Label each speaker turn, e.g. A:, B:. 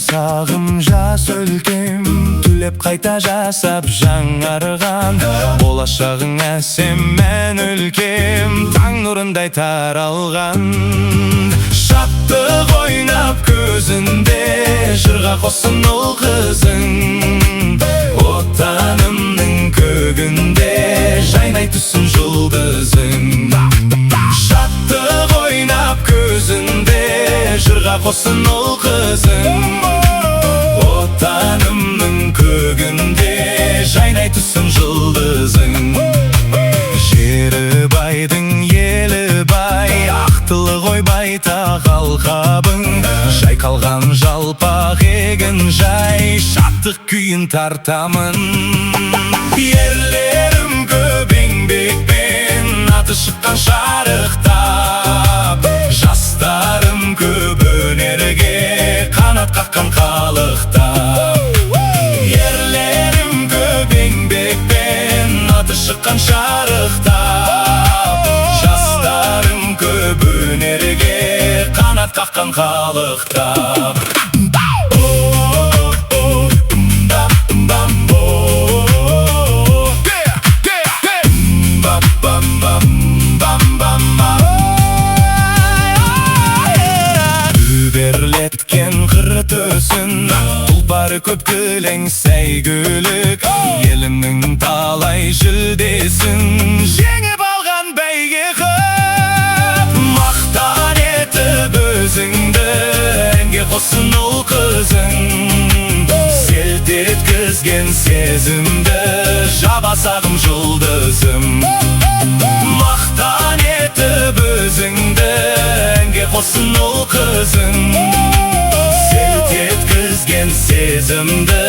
A: Сағым жас өлкем түлеп қайта жасап жаңарған болашағың әсем мән өлкем таң нұрындай таралған шаттық ойнап көзінде жырға қоссын ұл қызың отанымның көгінде жайнай түссін жұлдызың шаттық ойнап көзінде жырға қоссын ұл қызың отанымның көгінде жайнай түссін жұлдызың жері байдың елі бай ақтылы ғой байтақ алқабың жайқалған жалпақ егін жай шаттық күйін тартамын ерлерім көп еңбекпен аты шыққан шарықтап жастарым көп өнерге қанат қаққан халықта ерлерім көп еңбекпен аты шыққан шарықтап жастарым көп өнерге қанат қаққан халықта Үберлеткен қыры төсін тұлпары көп кілең сәйгүлік елімнің талай жүлдесін жеңіп алған бәйге қып мақтан етіп өзіңді әнге қоссын ұл қызың селт еткізген сезімді жабасағым жұлдызым мақтан етіп өзіңді әнге қоссын ұл қызың селт еткізген сезімді